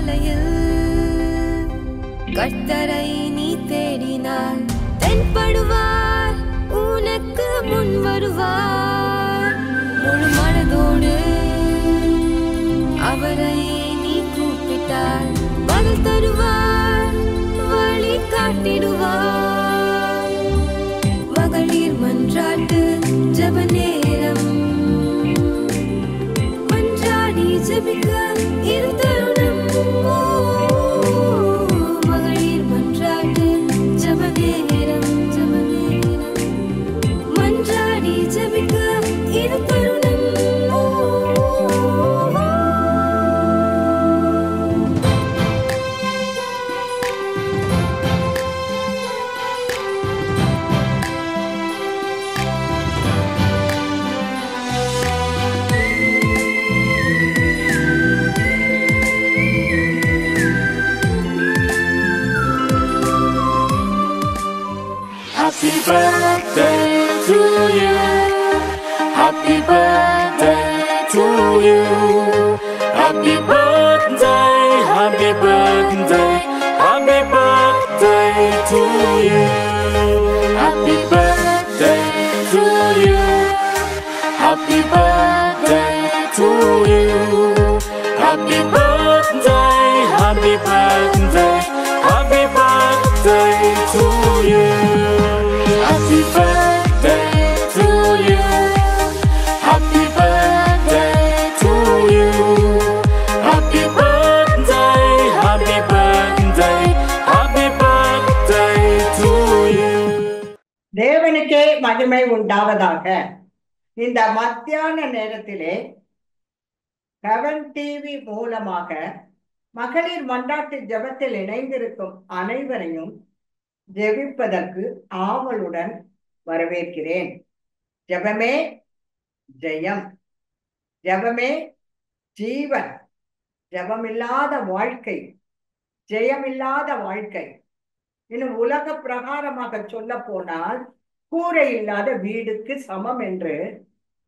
காலையில் கர்த்தரை நீ தேடினால் தென்படுவார், உனக்கு முன் வருவார். முழு மனதோடு அவரை நீ கூப்பிட்டால் பதில் தருவார், வழி காட்டிடுவார். மகளிர் மன்றாட்டு ஜெப நேரம், மன்றாடி ஜெபிக்க இரு தருணம். மகளிர் மன்றாட்டு ஜெப நேரம், மன்றாடி ஜெபிக்க இரு தருணம். Happy birthday to you. Happy birthday to you. Happy birthday, happy birthday, happy birthday to you. Happy birthday to you. Happy birthday to you. Happy birthday, happy birthday, happy birthday to you. Happy birthday to you. Happy birthday to you. Happy birthday, happy birthday, happy birthday to you. தேவனுக்கே மகிமை உண்டாவதாக. இந்த மத்தியான நேரத்திலே heaven TV மூலமாக மகளிர் மன்றாட்டு ஜெபத்தில் இணைந்திருக்கும் அனைவரையும் ஜெபிப்பதற்கு ஆவலுடன் வரவேற்கிறேன். ஜெபமே ஜெயம், ஜெபமே ஜீவன். ஜெபமில்லாத வாழ்க்கை ஜெயமில்லாத வாழ்க்கை. இன்னும் உலக பிரகாரமாக சொல்ல போனால் கூரை இல்லாத வீடுக்கு சமம் என்று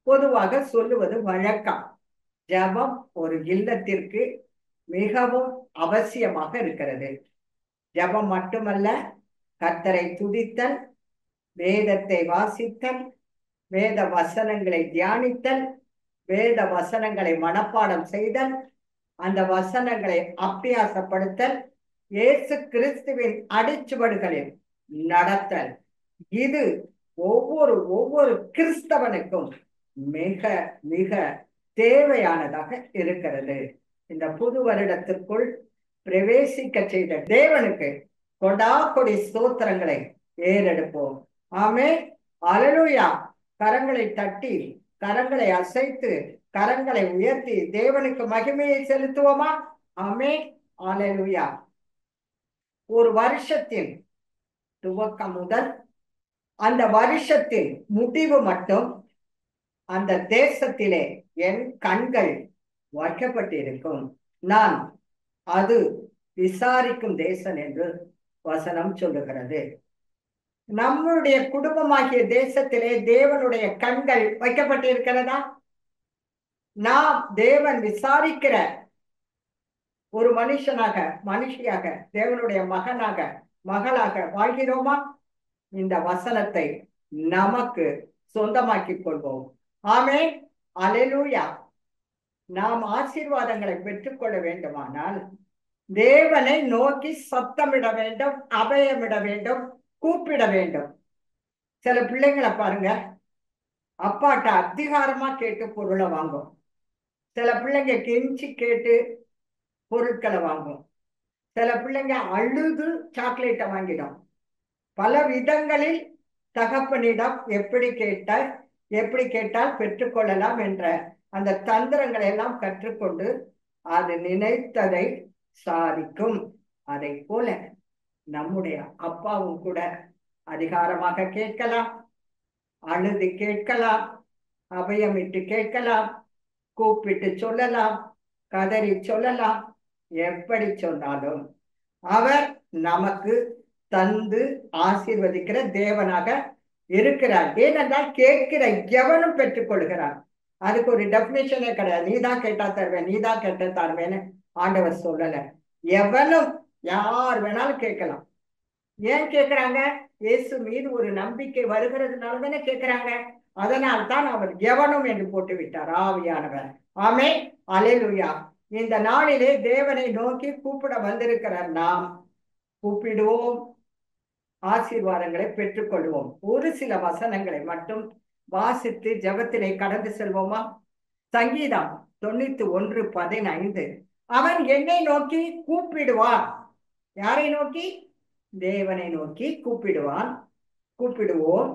பொதுவாக சொல்லுவது வழக்கம். ஜெபம் ஒரு இல்லத்திற்கு மிகவும் அவசியமாக இருக்கிறது. ஜெபம் மட்டுமல்ல, கர்த்தரை துதித்தல், வேதத்தை வாசித்தல், வேத வசனங்களை தியானித்தல், வேத வசனங்களை மனப்பாடம் செய்தல், அந்த வசனங்களை அபியாசப்படுத்தல், இயேசு கிறிஸ்துவின் அடிச்சுவடுகளில் நடத்தல். இது ஒவ்வொரு கிறிஸ்தவனுக்கும் மிக மிக தேவையானதாக இருக்கிறது. இந்த புது வருடத்திற்குள் பிரவேசிக்க செய்த தேவனுக்கு கொடாகொடி ஸ்தோத்திரங்களை ஏறெடுப்போம். ஆமென், அல்லேலூயா. கரங்களை தட்டி, கரங்களை அசைத்து, கரங்களை உயர்த்தி தேவனுக்கு மகிமையை செலுத்துவோமா? ஆமென், அல்லேலூயா. ஒரு வருஷத்தின் துவக்கம் முதல் அந்த வருஷத்தின் முடிவு மட்டும் அந்த தேசத்திலே என் கண்கள் வைக்கப்பட்டிருக்கும். நான் அது விசாரிக்கும் தேசம் என்று வசனம் சொல்லுகிறது. நம்முடைய குடும்பமாகிய தேசத்திலே தேவனுடைய கண்கள் வைக்கப்பட்டிருக்கிறதா? நாம் தேவன் விசாரிக்கிற ஒரு மனுஷியாக தேவனுடைய மகனாக மகளாக வாழ்கிறோமா? இந்த வசனத்தை நமக்கு சொந்தமாக்கிக் கொள்வோம். ஆமென், அல்லேலூயா. நாம் ஆசீர்வாதங்களை பெற்றுக்கொள்ள வேண்டுமானால் தேவனை நோக்கி சத்தமிட வேண்டும், அபயமிட வேண்டும், கூப்பிட வேண்டும். சில பிள்ளைங்களை பாருங்க, அப்பாட்ட அதிகாரமா கேட்டு பொருளை வாங்கும். சில பிள்ளைங்க கெஞ்சி கேட்டு பொருட்களை வாங்கும். சில பிள்ளைங்க அழுது சாக்லேட்டை வாங்கிடும். பல விதங்களில் தகப்பனிடம் எப்படி கேட்டால் பெற்றுக்கொள்ளலாம் என்ற அந்த தந்திரங்களை எல்லாம் கற்றுக்கொண்டு அது நினைத்ததை சாதிக்கும். அதை போல நம்முடைய அப்பாவும் கூட அதிகாரமாக கேட்கலாம், அழுது கேட்கலாம், அபயமிட்டு கேட்கலாம், கூப்பிட்டு சொல்லலாம், கதறி சொல்லலாம். எப்படி சொன்னாலும் அவர் நமக்கு தந்து ஆசீர்வதிக்கிற தேவனாக இருக்கிறார். ஏனென்றால் கேட்கிற எவனும் பெற்றுக்கொள்கிறார். அதுக்கு ஒரு டெபினிஷனே கிடையாது. நீதான் கேட்டா தருவேன், நீதான் கேட்ட தருவேன்னு ஆண்டவர் சொல்லல. எவனும் யார் வேணாலும் கேட்கலாம். ஏன் கேட்கிறாங்க? இயேசு மீது ஒரு நம்பிக்கை வருகிறதுனால தானே கேட்கிறாங்க. அதனால் தான் அவர் எவனும் என்று போட்டு விட்டார் ஆவியானவர். ஆமே, அல்லேலூயா. இந்த நாளிலே தேவனை நோக்கி கூப்பிட வந்திருக்கிறார். நாம் கூப்பிடுவோம், ஆசீர்வாதங்களை பெற்றுக்கொள்வோம். ஒரு சில வசனங்களை மட்டும் வாசித்து ஜெபத்திலே கடந்து செல்வோமா? சங்கீதம் 91:15. அவன் என்னை நோக்கி கூப்பிடுவான். யாரை நோக்கி? தேவனை நோக்கி கூப்பிடுவோம்.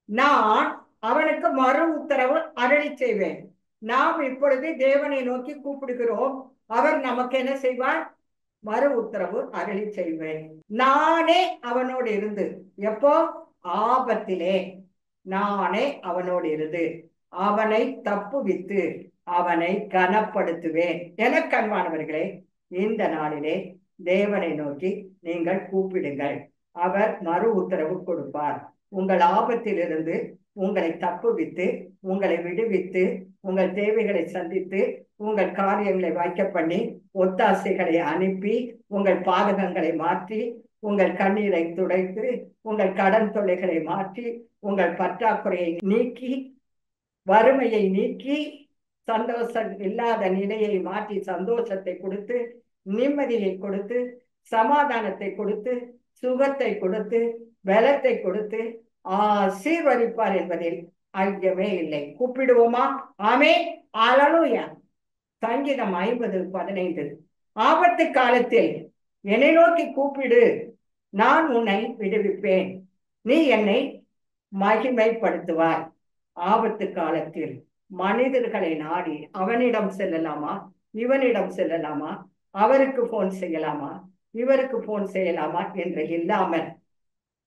நான் அவனுக்கு மறு உத்தரவு அருளி செய்வேன். நாம் இப்பொழுது தேவனை நோக்கி கூப்பிடுகிறோம். அவர் நமக்கு என்ன செய்வார்? மறு உத்தரவு அருளி செய்வேன். நானே அவனோடு இருந்து, எப்போ? ஆபத்திலே நானே அவனோடு இருந்து அவனை தப்புவித்து அவனை கனப்படுத்துவேன். எனக்கு அன்பானவர்களே, இந்த நாளிலே தேவனை நோக்கி நீங்கள் கூப்பிடுங்கள். அவர் மறு உத்தரவு கொடுப்பார். உங்கள் ஆபத்திலிருந்து உங்களை தப்புவித்து, உங்களை விடுவித்து, உங்கள் தேவைகளை சந்தித்து, உங்கள் காரியங்களை வாய்க்க பண்ணி, ஒத்தாசைகளை அனுப்பி, உங்கள் பாதகங்களை மாற்றி, உங்கள் கண்ணீரை துடைத்து, உங்கள் கடன் தொல்லைகளை மாற்றி, உங்கள் பற்றாக்குறையை நீக்கி, வறுமையை நீக்கி, சந்தோஷம் இல்லாத நிலையை மாற்றி சந்தோஷத்தை கொடுத்து, நிம்மதியை கொடுத்து, சமாதானத்தை கொடுத்து, சுகத்தை கொடுத்து, பலத்தை கொடுத்து ஆசீர்வதிப்பார் என்பதில் ஐயமே இல்லை. கூப்பிடுவோமா? ஆமே, அல்லேலூயா. சங்கீதம் 50:15. ஆபத்து காலத்தில் என்னை நோக்கி கூப்பிடு, நான் உன்னை விடுவிப்பேன், நீ என்னை மகிமைப்படுத்துவாய். ஆபத்து காலத்தில் மனிதர்களை நாடி அவனிடம் செல்லலாமா, இவனிடம் செல்லலாமா, அவருக்கு போன் செய்யலாமா, இவருக்கு போன் செய்யலாமா என்று இல்லாமல்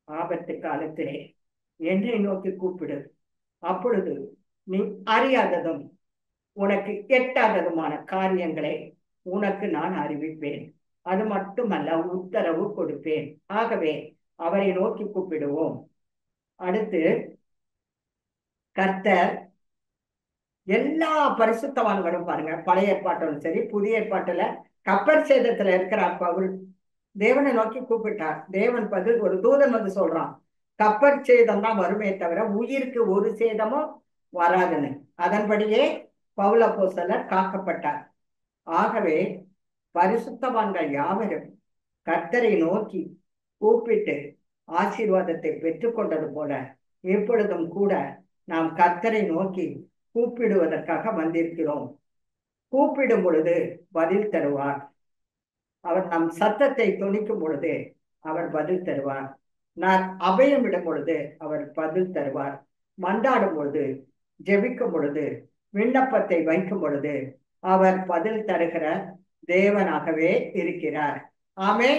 ஆபத்து காலத்திலே என்னை நோக்கி கூப்பிடு. அப்பொழுது நீ அறியாததும் உனக்கு எட்டாததுமான காரியங்களை உனக்கு நான் அறிவிப்பேன். அது மட்டுமல்ல, உத்தரவு கொடுப்பேன். ஆகவே அவரை நோக்கி கூப்பிடுவோம். அடுத்து, கர்த்தர் எல்லா பரிசுத்தவான்களும் பாருங்க, பழைய ஏற்பாட்டிலும் சரி புதிய ஏற்பாட்டுல, கப்பர் சேதத்துல இருக்கிறார் பவுல். தேவனை நோக்கி கூப்பிட்டார். தேவன் பதில், ஒரு தூதன் வந்து சொல்றான், கப்பர் சேதம் தான் வருமே தவிர உயிருக்கு ஒரு சேதமும் வராதுன்னு. அதன்படியே பவுல் அப்போஸ்தலர் காக்கப்பட்டார். ஆகவே பரிசுத்தவான்கள் யாவரும் கர்த்தரை நோக்கி கூப்பிட்டு ஆசீர்வாதத்தை பெற்றுக்கொண்டது போல எப்பொழுதும் கூட நாம் கர்த்தரை நோக்கி கூப்பிடுவதற்காக வந்திருக்கிறோம். கூப்பிடும் பொழுது பதில் தருவார். அவர் நம் சத்தத்தை துணிக்கும் பொழுது அவர் பதில் தருவார். நான் அபயமிடும் பொழுது அவர் பதில் தருவார். மன்றாடும் பொழுது, ஜெபிக்கும் பொழுது, விண்ணப்பத்தை வைக்கும் பொழுது அவர் பதில் தருகிற தேவனாகவே இருக்கிறார். ஆமே,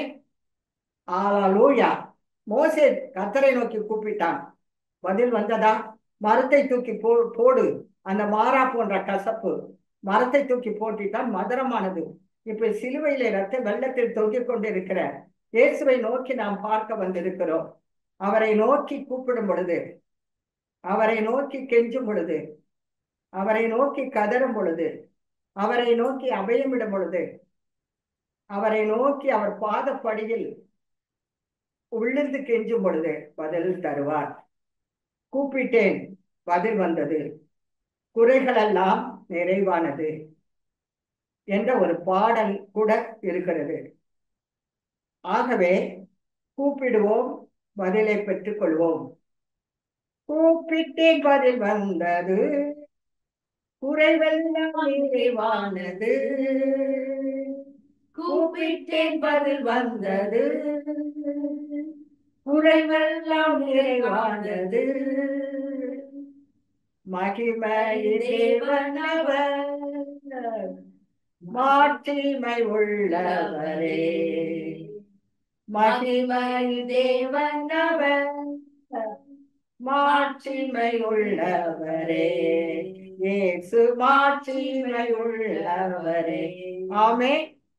அல்லேலூயா. மோசே கர்த்தரை நோக்கி கூப்பிட்டான், பதில் வந்ததா? மரத்தை தூக்கி போடு, அந்த மாறா போன்ற கசப்பு மரத்தை தூக்கி போட்டிட்டான், மதுரமானது. இப்ப சிலுவையில ரத்த வெள்ளத்தில் தொங்கிக் கொண்டிருக்கிற இயேசுவை நோக்கி நாம் பார்க்க வந்திருக்கிறோம். அவரை நோக்கி கூப்பிடும் பொழுது, அவரை நோக்கி கெஞ்சும் பொழுது, அவரை நோக்கி கதறும் பொழுது, அவரை நோக்கி அபயமிடும் பொழுது, அவரை நோக்கி அவர் பாதப்படியில் உள்ளிருந்து கெஞ்சும் பொழுது பதில் தருவார். கூப்பிட்டேன், பதில் வந்தது, குறைகளெல்லாம் நிறைவானது என்ற ஒரு பாடல் கூட இருக்கிறது. ஆகவே கூப்பிடுவோம், பதிலை பெற்றுக் கொள்வோம். கூப்பிட்டேன், பதில் வந்தது, குறைவெல்லாம் நிறைவானது. கூப்பிட்டேன், பதில் வந்தது, குறைவெல்லாம் நிறைவானது. மகிமை தேவனவர், மாட்சிமை உள்ளவரே. மகிமை தேவனவர், மாட்சிமை உள்ளவரே. இயேசு மாட்சிமை உள்ளவரே. ஆமே.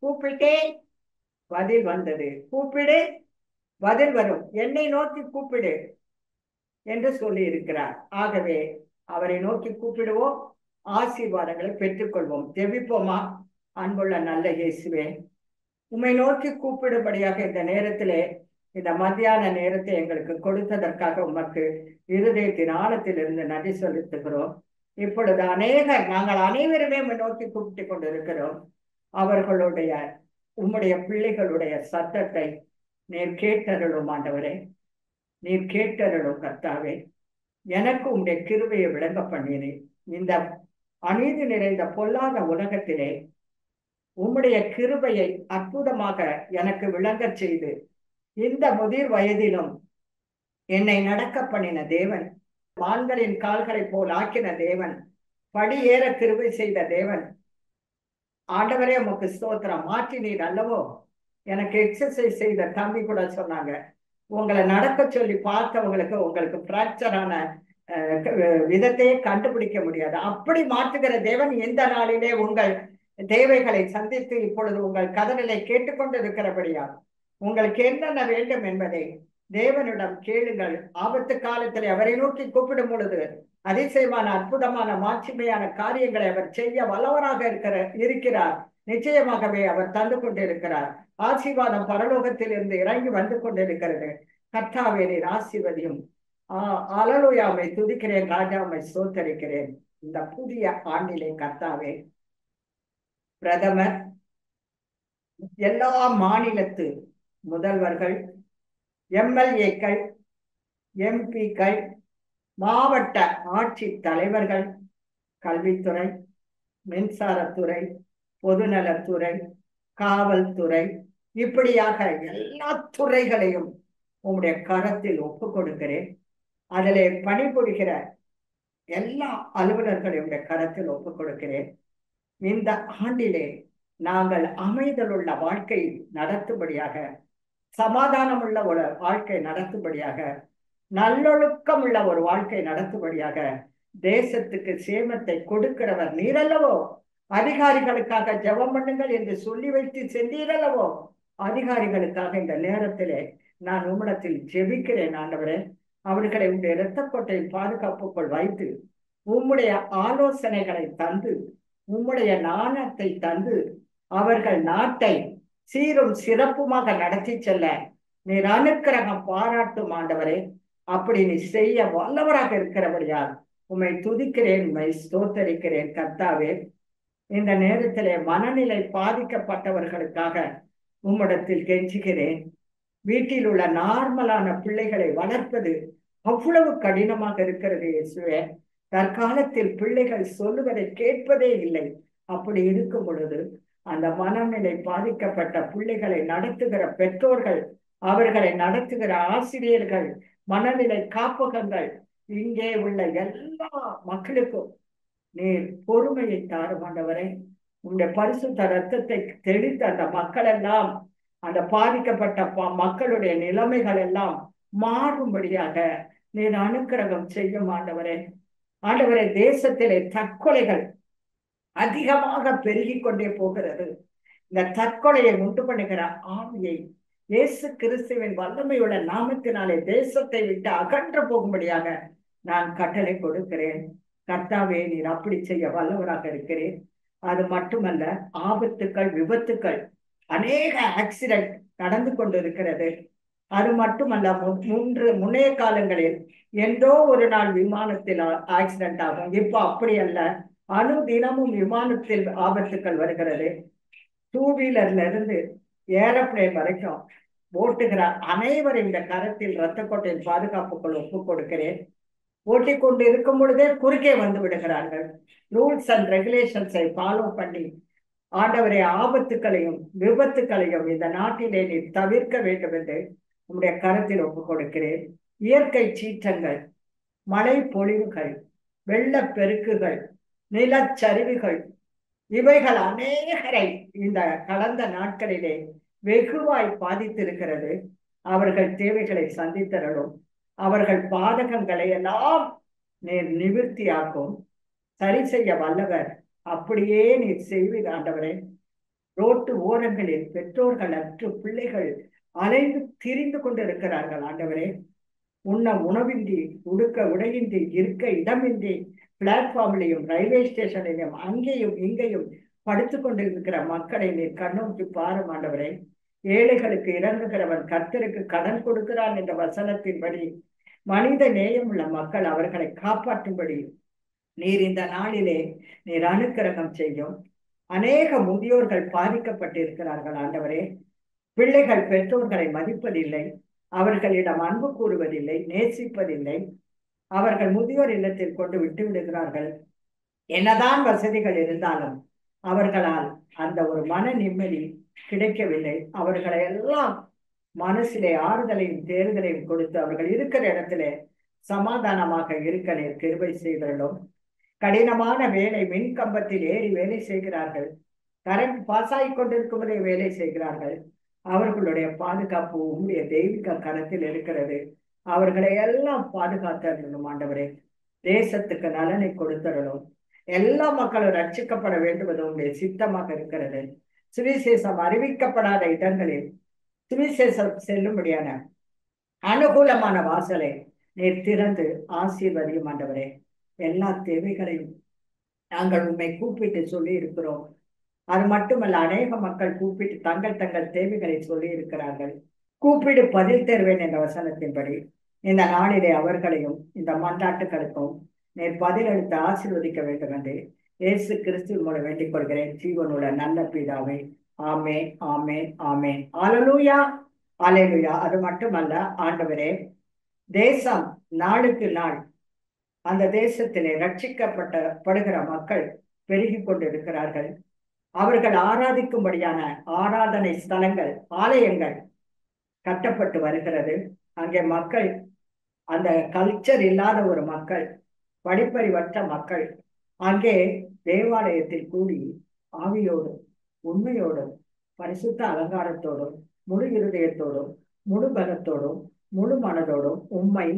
கூப்பிட்டேன், பதில் வந்தது. கூப்பிடு, பதில் வரும். என்னை நோக்கி கூப்பிடு என்று சொல்லி இருக்கிறார். ஆகவே அவரை நோக்கி கூப்பிடுவோம், ஆசீர்வாதங்களை பெற்றுக்கொள்வோம். ஜெபிப்போமா? அன்புள்ள நல்ல இயேசுவே, உம்மை நோக்கி கூப்பிடும்படியாக இந்த நேரத்திலே இந்த மத்தியான நேரத்தை எங்களுக்கு கொடுத்ததற்காக உமக்கு இருதயத்தின் ஆழத்திலிருந்து நன்றி செலுத்துகிறோம். இப்பொழுது நாங்கள் அனைவருமே உம்மை நோக்கி கூப்பிட்டு கொண்டிருக்கிறோம். அவர்களுடைய உம்முடைய பிள்ளைகளுடைய சத்தத்தை நீர் கேட்டருளும் ஆண்டவரே, நீர் கேட்டருளும் கர்த்தாவே. எனக்கு உம்முடைய கிருபையை விளங்க பண்ணினேன். இந்த அநீதி நிறைந்த பொல்லாத உலகத்திலே உம்முடைய கிருபையை அற்புதமாக எனக்கு விளங்கச் செய்து இந்த முதிர் வயதிலும் என்னை நடக்க பண்ணின தேவன், மான்களின் கால்களை போல் ஆக்கின தேவன், படியேற கிருபை செய்த தேவன், ஆண்டவரே உமக்கு ஸ்தோத்திரம். மாற்றினீர் அல்லவோ. எனக்கு எக்ஸசைஸ் செய்த தம்பி கூட சொன்னாங்க, உங்களை நடக்க சொல்லி பார்த்தவங்களுக்கு உங்களுக்கு பிராக்சரான விதத்தையே கண்டுபிடிக்க முடியாது. அப்படி மாற்றுகிற தேவன் எந்த நாளிலே உங்கள் தேவைகளை சந்தித்து இப்பொழுது உங்கள் கதறலை கேட்டுக்கொண்டிருக்கிறபடியால் உங்களுக்கு என்னென்ன வேண்டும் என்பதை தேவனிடம் கேளுங்கள். ஆபத்து காலத்தில் அவரை நோக்கி கூப்பிடும் பொழுது அதிசயமான அற்புதமான மாட்சிமையான காரியங்களை அவர் செய்ய வல்லவராக இருக்கிறார். நிச்சயமாகவே அவர் தந்து கொண்டிருக்கிறார். ஆசீர்வாதம் பரலோகத்தில் இருந்து இறங்கி வந்து கொண்டிருக்கிறது. கர்த்தாவே நீர் ஆசீர்வதியும். அல்லேலூயாவை துதிக்கிறேன் ராஜாவை ஸ்தோத்தரிக்கிறேன். இந்த புதிய ஆண்டிலே கர்த்தாவே பிரதமர், எல்லா மாநிலத்து முதல்வர்கள், எம்எல்ஏக்கள், எம்பிக்கள், மாவட்ட ஆட்சி தலைவர்கள், கல்வித்துறை, மின்சாரத்துறை, பொதுநலத்துறை, காவல்துறை, இப்படியாக எல்லா துறைகளையும் உங்களுடைய கரத்தில் ஒப்பு கொடுக்கிறேன். அதிலே பணிபுரிகிற எல்லா அலுவலர்களையும் கரத்தில் ஒப்பு கொடுக்கிறேன். இந்த ஆண்டிலே நாங்கள் அமைதலுள்ள வாழ்க்கை நடத்தும்படியாக, சமாதானம் உள்ள ஒரு வாழ்க்கை நடத்தும்படியாக, நல்லொழுக்கம் உள்ள ஒரு வாழ்க்கை நடத்தும்படியாக தேசத்துக்கு சேமத்தை கொடுக்கிறவர் நீரல்லவோ. அதிகாரிகளுக்காக ஜெபம் பண்ணுங்கள் என்று சொல்லி வைத்து சென்றீரல்லவோ. அதிகாரிகளுக்காக இந்த நேரத்திலே நான் உம்மிடத்தில் ஜெபிக்கிறேன் ஆண்டவரே. அவர்களை உங்களுடைய இரத்த கோட்டையின் பாதுகாப்புக்குள் வைத்து உம்முடைய ஆலோசனைகளை தந்து உம்முடைய நாணத்தை தந்து அவர்கள் நாட்டை சீரும் சிறப்புமாக நடத்தி செல்ல நீர் அனுக்கிரகம் பாராட்டும் ஆண்டவரே. அப்படி நீ செய்ய வல்லவராக இருக்கிறபடியால் உம்மை துதிக்கிறேன், உம்மை ஸ்தோத்தரிக்கிறேன் கர்த்தாவே. இந்த நேரத்திலே மனநிலை பாதிக்கப்பட்டவர்களுக்காக உம்மிடத்தில் கெஞ்சுகிறேன். வீட்டில் உள்ள நார்மலான பிள்ளைகளை வளர்ப்பது அவ்வளவு கடினமாக இருக்கிறது இயேசுவே. தற்காலத்தில் பிள்ளைகள் சொல்லுவதை கேட்பதே இல்லை. அப்படி இருக்கும் பொழுது அந்த மனநிலை பாதிக்கப்பட்ட பிள்ளைகளை நடத்துகிற பெற்றோர்கள், அவர்களை நடத்துகிற ஆசிரியர்கள், மனநிலை காப்பகங்கள், இங்கே உள்ள எல்லா மக்களுக்கும் நீர் பொறுமையை தாரும் ஆண்டவரே. உங்களுடைய பரிசுத்த ரத்தத்தை தெளித்து அந்த மக்கள் எல்லாம், அந்த பாதிக்கப்பட்ட மக்களுடைய நிலைமைகள் எல்லாம் மாறும்படியாக நீர் அனுக்கிரகம் செய்யும் ஆண்டவரே. ஆண்டவரே, தேசத்திலே தற்கொலைகள் அதிகமாக பெருகி கொண்டே போகிறது. இந்த தற்கொலையை உண்டு பண்ணுகிற ஆவியை இயேசு கிறிஸ்துவின் வல்லமையுள்ள நாமத்தினாலே தேசத்தை விட்டு அகன்று போகும்படியாக நான் கட்டளை கொடுக்கிறேன். கர்த்தாவே, நீர் அப்படி செய்ய வல்லவராக இருக்கிறேன். அது மட்டுமல்ல, ஆபத்துக்கள், விபத்துக்கள், அநேக ஆக்சிடென்ட் நடந்து கொண்டிருக்கிறது. அது மட்டுமல்ல, முன்னைய காலங்களில் என்றோ ஒரு நாள் விமானத்தில் ஆக்சிடென்ட் ஆகும். இப்போ அப்படி அல்ல, தினமும் விமானத்தில் ஆபத்துக்கள் வருகிறது. 2 வீலர்ல இருந்து ஏரோப்ளேன் வரைக்கும் ஓட்டுகிற அனைவரும் இந்த கரத்தில் இரத்த கோட்டையின் பாதுகாப்புக்குள் ஒப்பு கொடுக்கிறேன். ஓட்டிக் கொண்டு இருக்கும் பொழுதே குறுக்கே வந்து விடுகிறார்கள். ரூல்ஸ் அண்ட் ரெகுலேஷன்ஸை ஃபாலோ பண்ணி ஆண்டவரை ஆபத்துக்களையும் விபத்துக்களையும் இந்த நாட்டிலே நீ தவிர்க்க வேண்டும் என்று உங்களுடைய கரத்தில் ஒப்பு கொடுக்கிறேன். இயற்கை சீற்றங்கள், மழை பொழிவுகள், வெள்ளப்பெருக்குகள், நிலச்சரிவுகள், இவைகள் அநேகரை இந்த கடந்த நாட்களிலே வெகுவாய் பாதித்திருக்கிறது. அவர்கள் தேவைகளை சந்தித்தரலும் அவர்கள் பாதகங்களை எல்லாம் நீர் நிவர்த்தியாக்கும், சரி செய்ய வல்லவர். அப்படியே நீர் செய்வீர் ஆண்டவரே. ரோட்டு ஓரங்களில் பெற்றோர்கள் அற்று பிள்ளைகள் அலைந்து திரிந்து கொண்டிருக்கிறார்கள் ஆண்டவரே. உண்ண உணவின்றி, உடுக்க உடையின்றி, இருக்க இடமின்றி, பிளாட்ஃபார்ம்லையும் ரயில்வே ஸ்டேஷனிலும் அங்கேயும் இங்கேயும் படுத்துக் கொண்டிருக்கிற மக்களை நீர் கண்ணோக்கி பாரும் ஆண்டவரே. ஏழைகளுக்கு இறங்குகிறவன் கர்த்தருக்கு கடன் கொடுக்கிறான் என்ற வசனத்தின்படி மனித நேயமுள்ள மக்கள் அவர்களை காப்பாற்றும்படி நீர் இந்த நாளிலே நீர் அனுக்கிரகம் செய்யும். அநேக முதியோர்கள் பாதிக்கப்பட்டிருக்கிறார்கள் ஆண்டவரே. பிள்ளைகள் பெற்றோர்களை மதிப்பதில்லை, அவர்களிடம் அன்பு கூறுவதில்லை, நேசிப்பதில்லை. அவர்கள் முதியோர் இல்லத்தில் கொண்டு விட்டு விடுகிறார்கள். என்னதான் வசதிகள் இருந்தாலும் அவர்களால் அந்த ஒரு மன நிம்மதி கிடைக்கவில்லை. அவர்களை எல்லாம் மனசிலே ஆறுதலையும் தேர்தலையும் கொடுத்து அவர்கள் இருக்கிற இடத்திலே சமாதானமாக இருக்க நீர் கிருபை செய்தலும். கடினமான வேலை, மின் கம்பத்தில் ஏறி வேலை செய்கிறார்கள், கரண்ட் பாசாய் கொண்டிருக்கும்போதே வேலை செய்கிறார்கள். அவர்களுடைய பாதுகாப்பு உங்களுடைய தெய்வீக கரத்தில் இருக்கிறது. அவர்களை எல்லாம் பாதுகாத்தரணும் ஆண்டவரே. தேசத்துக்கு நலனை கொடுத்தரணும். எல்லா மக்களும் ரட்சிக்கப்பட வேண்டுவது உங்களுடைய சித்தமாக இருக்கிறது. சுவிசேஷம் அறிவிக்கப்படாத இடங்களில் சுவிசேஷம் செல்லும்படியான அனுகூலமான வாசலை நீர் திறந்து ஆசீர்வதியும் ஆண்டவரே. எல்லா தேவைகளையும் நாங்கள் உண்மை கூப்பிட்டு சொல்லி இருக்கிறோம். அது மட்டுமல்ல, அநேக மக்கள் கூப்பிட்டு தங்கள் தங்கள் தேவைகளை சொல்லி இருக்கிறார்கள். கூப்பிடு பதில் தருவேன் என்ற வசனத்தின்படி இந்த நாளிலே அவர்களையும் இந்த மன்றாட்டுகளுக்கும் நீர் பதிலளித்து ஆசீர்வதிக்க வேண்டும் என்று இயேசு கிறிஸ்துவின் மூலம் வேண்டிக் கொள்கிறேன் ஜீவனுள்ள நல்ல பிதாவே. ஆமென், ஆமென், ஆமென். அல்லேலூயா, அல்லேலூயா. அது மட்டுமல்ல ஆண்டவரே, தேசம் நாளுக்கு நாள் அந்த தேசத்திலே ரட்சிக்கப்படுகிற மக்கள் பெருகி கொண்டிருக்கிறார்கள். அவர்கள் ஆராதிக்கும்படியான ஆராதனை ஸ்தலங்கள், ஆலயங்கள் கட்டப்பட்டு வருகிறது. அங்கே மக்கள், அந்த கல்ச்சர் இல்லாத ஒரு மக்கள், படிப்பறிவற்ற மக்கள் அங்கே தேவாலயத்தில் கூடி ஆவியோடும் உண்மையோடும் பரிசுத்த அலங்காரத்தோடும் முழு இருதயத்தோடும் முழு பலத்தோடும் முழு மனதோடும் உம்மை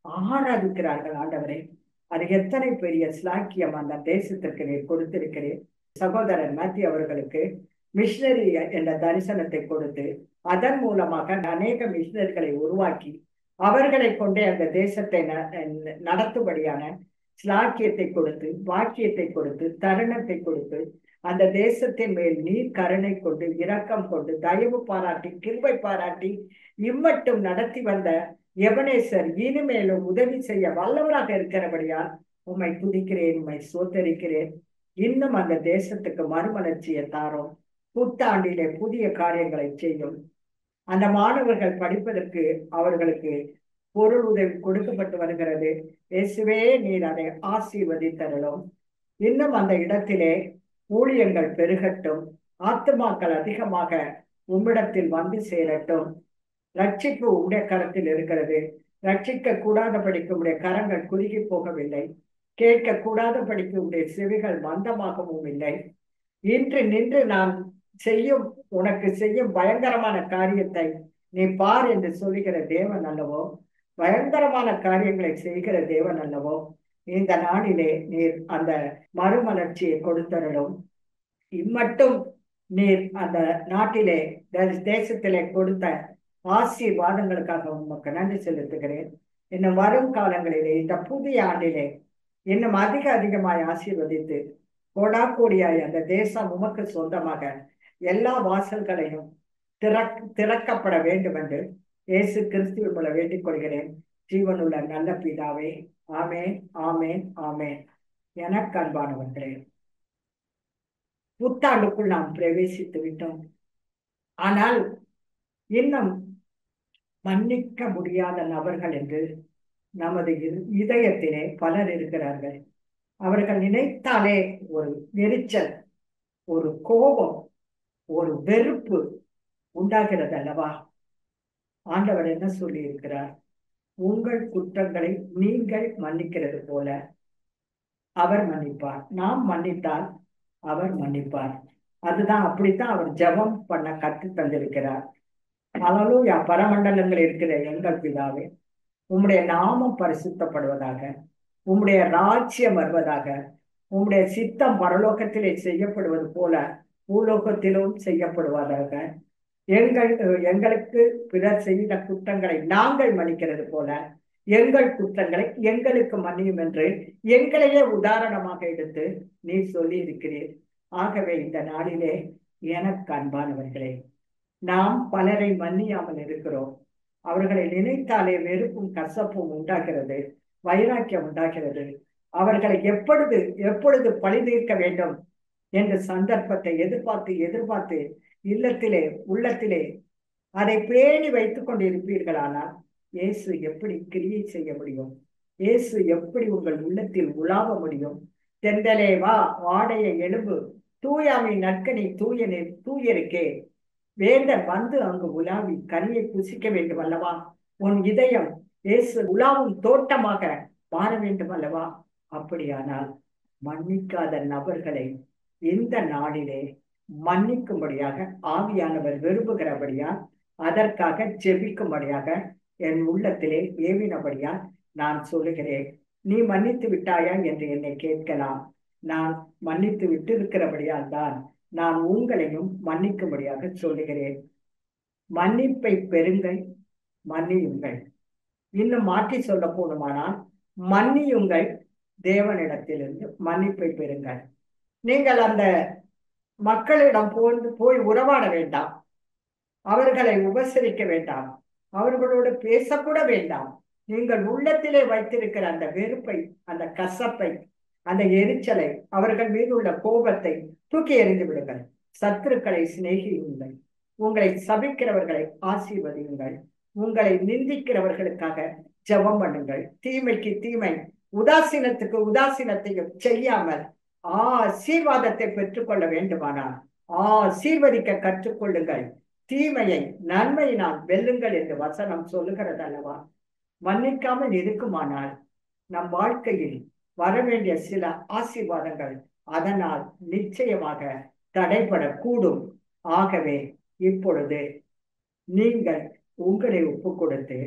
ஆராதிக்கிறார்கள் ஆண்டவரே. அது எத்தனை பெரிய ஸ்லாக்கியம் அந்த தேசத்திற்கு நீர் கொடுத்திருக்கிறேன். சகோதரன் மேத்யூ அவர்களுக்கு மிஷினரி என்ற தரிசனத்தை கொடுத்து அதன் மூலமாக அநேக மிஷினரிகளை உருவாக்கி அவர்களை கொண்டே அந்த தேசத்தை நடத்தும்படியான ஸ்லாக்கியத்தை கொடுத்து, வாக்கியத்தை கொடுத்து, தருணத்தை கொடுத்து, அந்த தேசத்தின் மேல் நீர் கருணை கொண்டு, இரக்கம் கொண்டு, தயவு பாராட்டி, கிருபை பாராட்டி இம்மட்டும் நடத்தி வந்த எபனேசர் இனிமேலும் உதவி செய்ய வல்லவராக இருக்கிறபடியால் உம்மை துதிக்கிறேன், உம்மை சோத்தரிக்கிறேன். இன்னும் அந்த தேசத்துக்கு மறுமலர்ச்சியை தாரோம். புத்தாண்டிலே புதிய காரியங்களை செய்யும். அந்த மாணவர்கள் படிப்பதற்கு அவர்களுக்கு பொருள் உதவி கொடுக்கப்பட்டு வருகிறது. இயேசுவே, நீர் அதை ஆசீர்வதித்தரலும். இன்னும் அந்த இடத்திலே ஊழியங்கள் பெருகட்டும், ஆத்துமாக்கள் அதிகமாக உம்மிடத்தில் வந்து சேரட்டும். ரட்சிப்பு உடைய கரத்தில் இருக்கிறது. ரட்சிக்க கூடாதபடிக்கு உடைய கரங்கள் குறுகி போகவில்லை, கேட்க கூடாதபடிக்கு உடைய செவிகள் மந்தமாகவும் இல்லை. இன்று நின்று நான் செய்யும், உனக்கு செய்யும் பயங்கரமான காரியத்தை நீ பார் என்று சொல்லுகிற தேவன் அல்லவோ, பயங்கரமான காரியங்களை செய்கிற தேவன் அல்லவோ. இந்த நாளிலே நீர் அந்த மறுமலர்ச்சியை கொடுத்தரலும். இம்மட்டும் நீர் அந்த நாட்டிலே தேசத்திலே கொடுத்த ஆசீர்வாதங்களுக்காக உமக்கு நன்றி செலுத்துகிறேன். இன்னும் வரும் காலங்களிலே இந்த புதிய ஆண்டிலே இன்னும் அதிகமாய் ஆசீர்வதித்து கோடாக்கோடியாய் அந்த தேசம் உமக்கு சொந்தமாக எல்லா வாசல்களையும் திறக்கப்பட வேண்டும் என்று இயேசு கிறிஸ்துவின் மூலம் வேண்டிக் கொள்கிறேன் ஜீவனுள்ள நல்ல பிதாவே. ஆமேன், ஆமேன், ஆமேன். எனக்கு அன்பானவர்களே, புத்தாண்டுக்குள் நாம் பிரவேசித்து விட்டோம். ஆனால் இன்னும் மன்னிக்க முடியாத நபர்கள் என்று நமது இதயத்திலே பலர் இருக்கிறார்கள். அவர்கள் நினைத்தாலே ஒரு எரிச்சல், ஒரு கோபம், ஒரு வெறுப்பு உண்டாகிறது அல்லவா? ஆண்டவர் என்ன சொல்லி இருக்கிறார்? உங்கள் குற்றங்களை நீங்கள் மன்னிக்கிறது போல அவர் மன்னிப்பார். நாம் மன்னித்தால் அவர் மன்னிப்பார். அதுதான், அப்படித்தான் அவர் ஜெபம் பண்ண கற்று தந்திருக்கிறார். அல்லேலூயா. பரமண்டலங்கள் இருக்கிற எங்கள் பிதாவே, உம்முடைய நாமம் பரிசுத்தப்படுவதாக, உம்முடைய ராஜ்யம் வருவதாக, உம்முடைய சித்தம் பரலோகத்திலே செய்யப்படுவது போல பூலோகத்திலும் செய்யப்படுவதாக. எங்களுக்கு பிறர் செய்த குற்றங்களை நாங்கள் மன்னிக்கிறது போல எங்கள் குற்றங்களை எங்களுக்கு மன்னியும் என்று எங்களையே உதாரணமாக எடுத்து நீ சொல்லி இருக்கிறீர். ஆகவே இந்த நாளிலே எனக்கு அன்பானவர்களே, நாம் பலரை மன்னியாமல் இருக்கிறோம். அவர்களை நினைத்தாலே வெறுப்பும் கசப்பும் உண்டாகிறது, வைராக்கியம் உண்டாகிறது. அவர்களை எப்பொழுது எப்பொழுது பழி தீர்க்க வேண்டும் என்ற சந்தர்ப்பத்தை எதிர்பார்த்து எதிர்பார்த்து இல்லத்திலே உள்ளத்திலே அதை பேணி வைத்துக் கொண்டிருப்பீர்களானால் இயேசு எப்படி கிரியை செய்ய முடியும்? இயேசு எப்படி உங்கள் உள்ளத்தில் உலாவ முடியும்? தென்றலே வா, வாடைய எலும்பு, தூயாமை நற்கனி தூயருக்கே, வேந்தன் வந்து அங்கு உலாவி கனியை புசிக்க வேண்டும் அல்லவா? உன் இதயம் இயேசு உலாவும் தோட்டமாக மாற வேண்டும் அல்லவா? அப்படியானால் மன்னிக்காத நபர்களை இந்த நாளிலே மன்னிக்கும்படியாக ஆவியானவர் விரும்புகிறபடியால், அதற்காக ஜெபிக்கும்படியாக என் உள்ளத்திலே ஏவினபடியால் நான் சொல்லுகிறேன். நீ மன்னித்து விட்டாயா என்று என்னை கேட்கலாம். நான் மன்னித்து விட்டு இருக்கிறபடியால் தான் நான் உங்களையும் மன்னிக்கும்படியாக சொல்லுகிறேன். மன்னிப்பை பெறுங்கள், மன்னியுங்கள். இன்னும் மாற்றி சொல்ல போடுமானால், மன்னியுங்கள், தேவனிடத்திலிருந்து மன்னிப்பை பெறுங்கள். நீங்கள் அந்த மக்களிடம் போய் உறவாட வேண்டாம், அவர்களை உபசரிக்க வேண்டாம், அவர்களோடு பேசக்கூட வேண்டாம். நீங்கள் உள்ளத்திலே வைத்திருக்கிற அந்த வெறுப்பை, அந்த கசப்பை, அந்த எரிச்சலை, அவர்கள் மீது உள்ள கோபத்தை தூக்கி எறிந்து விடுங்கள். சத்துருக்களை சிநேகியுங்கள், உங்களை சபிக்கிறவர்களை ஆசீர்வதியுங்கள், உங்களை நிந்திக்கிறவர்களுக்காக ஜெபம் பண்ணுங்கள். தீமைக்கு தீமை, உதாசீனத்துக்கு உதாசீனத்தையும் செய்யாமல் ஆசீர்வாதத்தை பெற்றுக்கொள்ள வேண்டுமானால் ஆசீர்வதிக்க கற்றுக்கொள்ளுங்கள். தீமையை நன்மையினால் வெல்லுங்கள் என்று வசனம் சொல்லுகிறது அல்லவா? மன்னிக்காமல் இருக்குமானால் நம் வாழ்க்கையில் வர வேண்டிய சில ஆசீர்வாதங்கள் அதனால் நிச்சயமாக தடைபடக்கூடும். ஆகவே இப்பொழுது நீங்கள் உங்களை ஒப்பு கொடுத்து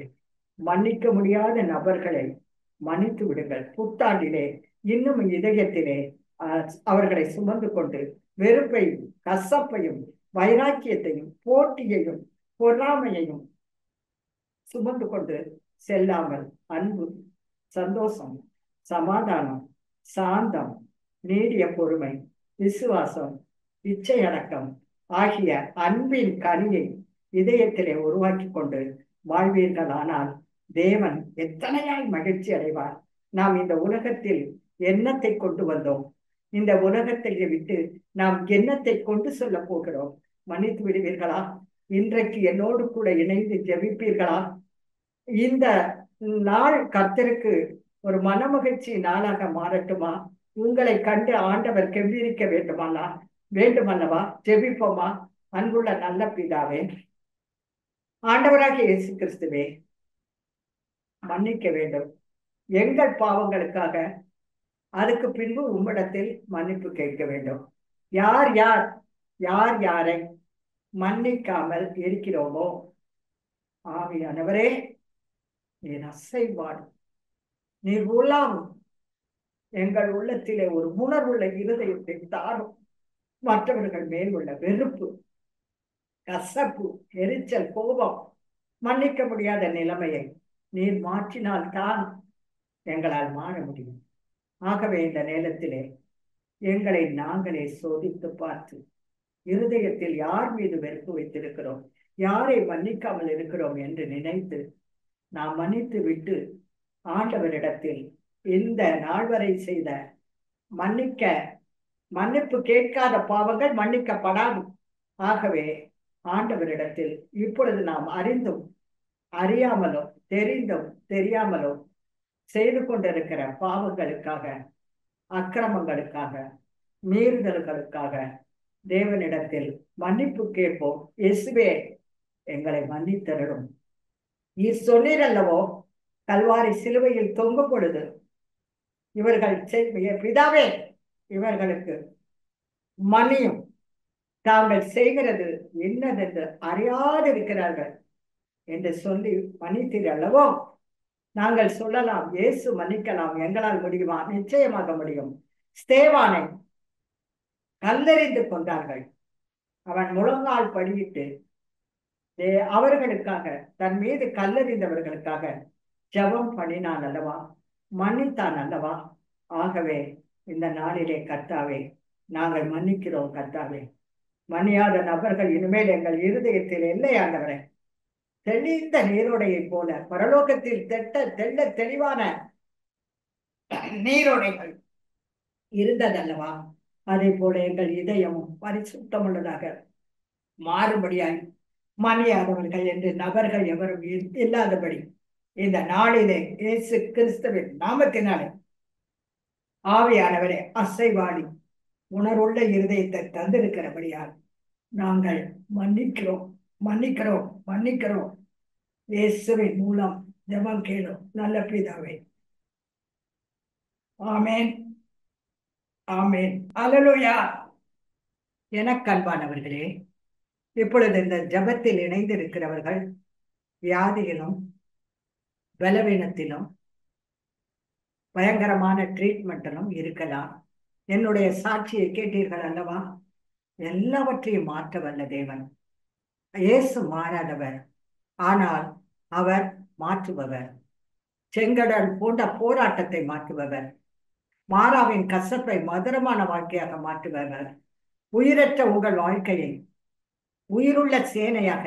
மன்னிக்க முடியாத நபர்களை மன்னித்து விடுங்கள். புத்தாண்டிலே இன்னும் இதயத்திலே அவர்களை சுமந்து கொண்டு வெறுப்பையும் கசப்பையும் வைராக்கியத்தையும் போட்டியையும் பொறாமையையும் சுமந்து கொண்டு செல்லாமல் அன்பு, சந்தோஷம், சமாதானம், சாந்தம், நீடிய பொறுமை, விசுவாசம், இச்சையடக்கம் ஆகிய அன்பின் கனியை இதயத்திலே உருவாக்கி கொண்டு வாழ்வீர்களானால் தேவன் எத்தனையாய் மகிழ்ச்சி அடைவார். நாம் இந்த உலகத்தில் எண்ணத்தை கொண்டு வந்தோம், இந்த உலகத்தை விட்டு நாம் எண்ணத்தை கொண்டு சொல்ல போகிறோம். மன்னித்து விடுவீர்களா? இன்றைக்கு என்னோடு கூட இணைந்து ஜெபிப்பீர்களா? இந்த நாள் கர்த்தருக்கு ஒரு மனமகிழ்ச்சி நாளாக மாறட்டுமா? உங்களை கண்டு ஆண்டவர் கெம்பீரிக்க வேண்டுமல்லவா? ஜெபிப்போமா? அன்புள்ள நல்ல பிதாவே, ஆண்டவராகிய இயேசு கிறிஸ்துவே, மன்னிக்க வேண்டும் எங்கள் பாவங்களுக்காக. அதுக்கு பின்பு உம்மிடத்தில் மன்னிப்பு கேட்க வேண்டும். யார் யார் யார் யாரை மன்னிக்காமல் இருக்கிறோமோ, ஆவியானவரே நீர் அசைவாடும், நீர் உலாவும் எங்கள் உள்ளத்திலே ஒரு உணர்வுள்ள இருதயத்தை தாரும். மற்றவர்கள் மேல் உள்ள வெறுப்பு, கசப்பு, எரிச்சல், கோபம், மன்னிக்க முடியாத நிலைமையை நீர் மாற்றினால் தான் எங்களால் மாற முடியும். ஆகவே இந்த நேரத்திலே எங்களை நாங்களே சோதித்து பார்த்து இருதயத்தில் யார் மீது வெறுப்பு வைத்திருக்கிறோம், யாரை மன்னிக்காமல் இருக்கிறோம் என்று நினைத்து நாம் மன்னித்து விட்டு ஆண்டவரிடத்தில் இந்த நாள் வரை செய்த மன்னிப்பு கேட்காத பாவங்கள் மன்னிக்கப்படாது. ஆகவே ஆண்டவரிடத்தில் இப்பொழுது நாம் அறிந்தும் அறியாமலோ தெரிந்தும் தெரியாமலோ செய்து கொண்டிருக்கிற பாவங்களுக்காக, அக்கிரமங்களுக்காக, மீறுதல்களுக்காக தேவனிடத்தில் மன்னிப்பு கேட்போம். இயேசுவே எங்களை மன்னித்தருளும். சொன்னீரல்லவோ கல்வாரி சிலுவையில் தொங்கும் பொழுது இவர்கள் பிதாவே இவர்களுக்கு மன்னியும், தாங்கள் செய்கிறது என்னதென்று அறியாதிருக்கிறார்கள் என்று சொல்லி மன்னித்தீர் அல்லவோ? நாங்கள் சொல்லலாம், இயேசு மன்னிக்கலாம், எங்களால் முடியுமா? நிச்சயமாக முடியும். ஸ்தேவானை கல்லெறிந்து கொண்டார்கள். அவன் முழங்கால் படியிட்டு அவர்களுக்காக, தன் மீது கல்லெறிந்தவர்களுக்காக ஜெபம் பண்ணினான் அல்லவா? மன்னித்தான் அல்லவா? ஆகவே இந்த நாளிலே கர்த்தாவே நாங்கள் மன்னிக்கிறோம் கர்த்தாவே. மன்னியாத நபர்கள் இனிமேல் எங்கள் இருதயத்தில் இல்லை ஆண்டவரே. தெளிந்த நீரோடையை போல பரலோகத்தில் தெள்ள தெளிவான நீரோடைகள் இருந்ததல்லவா, அதே போல எங்கள் இதயமும் பரிசுத்தமுள்ளதாக மாறுபடியாய் மன்னியாதவர்கள் என்று நபர்கள் எவரும் இல்லாதபடி இந்த நாளிலே இயேசு கிறிஸ்துவின் நாமத்தினாலே ஆவியானவரே அசைவாடி உணர்வுள்ள இருதயத்தை தந்திருக்கிறபடியால் நாங்கள் மன்னிக்கிறோம் மன்னிக்கிறோம் மன்னிக்கிறோம். இயேசுவின் மூலம் ஜெபம் கேளும் நல்ல பிதாவே. ஆமேன் ஆமேன். அல்லேலூயா. எனக்கு அன்பானவர்களே, இப்பொழுது இந்த ஜெபத்தில் இணைந்திருக்கிறவர்கள் வியாதியிலும் பலவீனத்திலும் பயங்கரமான ட்ரீட்மெண்டிலும் இருக்கலாம். என்னுடைய சாட்சியை கேட்டீர்கள் அல்லவா? எல்லாவற்றையும் மாற்ற வல்ல தேவன். இயேசு மாறாதவர், ஆனால் அவர் மாற்றுபவர். செங்கடல் போன்ற போராட்டத்தை மாற்றுபவர். மாறாவின் கசப்பை மதுரமான வாழ்க்கையாக மாற்றுபவர். உயிரற்ற உங்கள் வாழ்க்கையை உயிருள்ள சேனையாக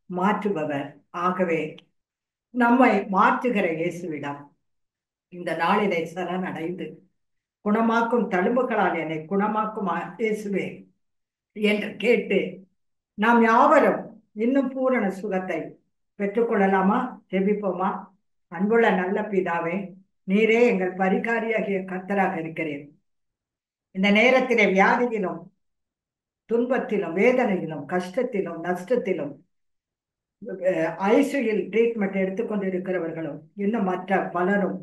மாற்றுபவர். ஆகவே நம்மை மாற்றுகிற இயேசுவிடம் இந்த நாளிலே சரணடைந்து குணமாக்கும் தழும்புகளால் என்னை குணமாக்கும் இயேசுவே என்று கேட்டு நாம் யாவரும் இன்னும் பூரண சுகத்தை பெற்றுக்கொள்ளலாமா? ஜெபிப்போமா? அன்புள்ள நல்ல பிதாவே, நீரே எங்கள் பரிகாரியாகிய கர்த்தராக இருக்கிறேன். இந்த நேரத்திலே வியாதியிலும் துன்பத்திலும் வேதனையிலும் கஷ்டத்திலும் நஷ்டத்திலும் ஐசியூவில் ட்ரீட்மெண்ட் எடுத்துக்கொண்டிருக்கிறவர்களும் இன்னும் மற்ற பலரும்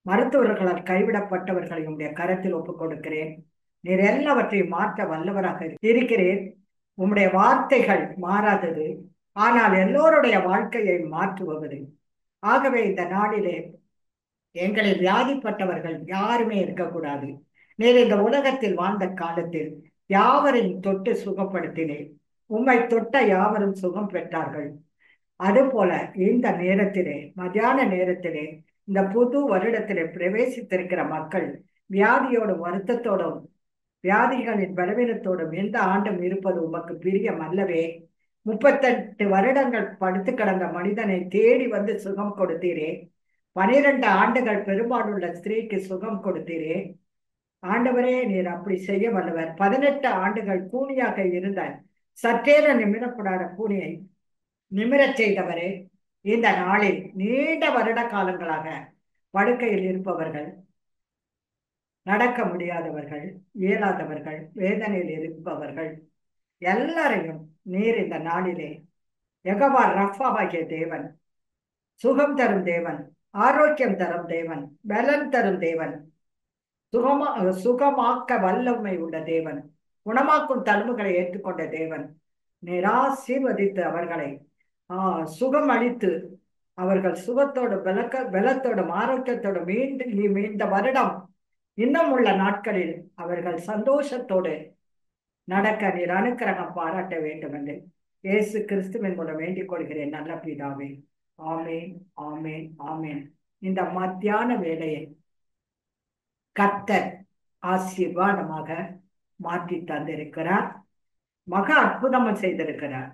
மருத்துவர்களால் கைவிடப்பட்டவர்களையும் உடைய கரத்தில் ஒப்புக் கொடுக்கிறேன். நீர் எல்லாவற்றையும் மாற்ற வல்லவராக இருக்கிறேன். உம்முடைய வார்த்தைகள் மாறாதது, ஆனால் எல்லோருடைய வாழ்க்கையை மாற்றுவது. ஆகவே இந்த நாளிலே எங்களில் வியாதிப்பட்டவர்கள் யாருமே இருக்கக்கூடாது. நீர் இந்த உலகத்தில் வாழ்ந்த காலத்தில் யாவரையும் தொட்டு சுகப்படுத்தினேன். உம்மை தொட்ட யாவரும் சுகம் பெற்றார்கள். அதுபோல இந்த நேரத்திலே, மத்தியான நேரத்திலே, இந்த புது வருடத்திலே பிரவேசித்திருக்கிற மக்கள் வியாதியோடும் வருத்தத்தோடும் வியாதிகளின் பலவீனத்தோடும் எந்த ஆண்டும் இருப்பது உமக்கு பிரியம் அல்லவே. 38 வருடங்கள் படுத்து கிடந்த மனிதனை தேடி வந்து சுகம் கொடுத்தீரே. 12 ஆண்டுகள் பெரும்பாலுள்ள ஸ்திரீக்கு சுகம் கொடுத்தீரே. ஆண்டவரே, நீர் அப்படி செய்ய வல்லவர். 18 ஆண்டுகள் கூனியாக இருந்த சற்றேற நிமிரப்படாத கூனியை நிமிரச் செய்தவரே, இந்த நாளில் நீண்ட வருட காலங்களாக படுக்கையில் இருப்பவர்கள், நடக்க முடியாதவர்கள், இயலாதவர்கள், வேதனையில் இருப்பவர்கள் எல்லாரையும் நீர் இந்த நாளிலே யெகோவா ரஃபாவாகிய தேவன், சுகம் தரும் தேவன், ஆரோக்கியம் தரும் தேவன், பலன் தரும் தேவன், சுகமாக்க வல்லமை உள்ள தேவன், குணமாக்கும் தழும்புகளை ஏற்றுக்கொண்ட தேவன், நீர் ஆசீர்வதித்து அவர்களை சுகம் அளித்து அவர்கள் சுகத்தோடு பலத்தோடும் ஆரோக்கியத்தோடு இந்த வருடம் இன்னும் உள்ள நாட்களில் அவர்கள் சந்தோஷத்தோடு நடக்க நீர் அனுக்கிரகம் பாராட்ட வேண்டும் என்று இயேசு கிறிஸ்துவின் மூலம் வேண்டிக் கொள்கிறேன் நல்ல பிதாவே. ஆமேன் ஆமேன் ஆமேன். இந்த மத்தியான வேளையை கர்த்தர் ஆசீர்வாதமாக மாற்றி தந்திருக்கிறார். மகா அற்புதமும் செய்திருக்கிறார்.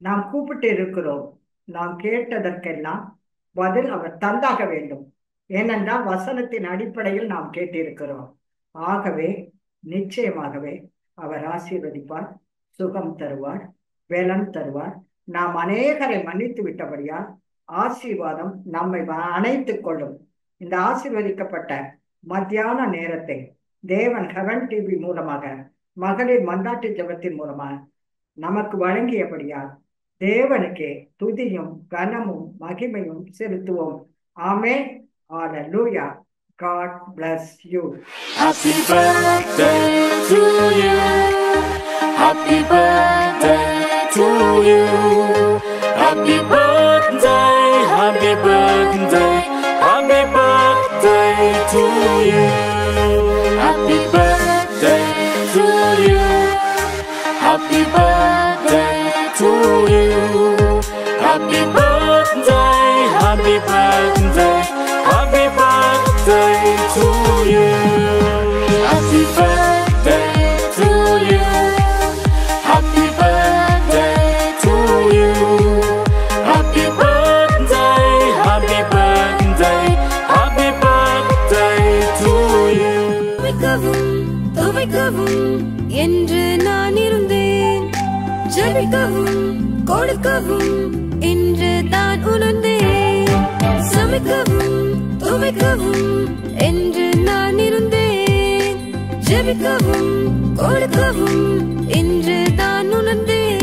நாம் கூப்பிட்டு இருக்கிறோம். நாம் கேட்டதற்கெல்லாம் பதில் அவர் தந்தாக வேண்டும். ஏனென்றால் வசனத்தின் அடிப்படையில் நாம் கேட்டிருக்கிறோம். ஆகவே நிச்சயமாகவே அவர் ஆசீர்வதிப்பார், சுகம் தருவார், வேலன் தருவார். நாம் அநேகரை மன்னித்து விட்டபடியால் ஆசீர்வாதம் நம்மை அணைத்துக் கொள்ளும். இந்த ஆசீர்வதிக்கப்பட்ட மத்தியான நேரத்தை தேவன் ஹெவன் டிவி மூலமாக மகளிர் மன்றாட்டு ஜெபத்தின் மூலமாக நமக்கு வழங்கியபடியால் தேவனுக்கே துதியும் கனமும் மகிமையும் செலுத்துவோம். ஆமென். Hallelujah. God bless you. Happy birthday to you. Happy birthday to you. Happy birthday, happy birthday, happy birthday to you. Happy birthday to you. Happy birthday to you. Happy birthday, happy birthday, happy birthday to you. Happy birthday ஜெபிக்கவும் கொடுக்கவும் என்று தான் உணர்ந்தேன். சமைக்கவும் துவைக்கவும் என்று நான் இருந்தேன். ஜெபிக்கவும் கொடுக்கவும் என்று தான் உணர்ந்தேன்.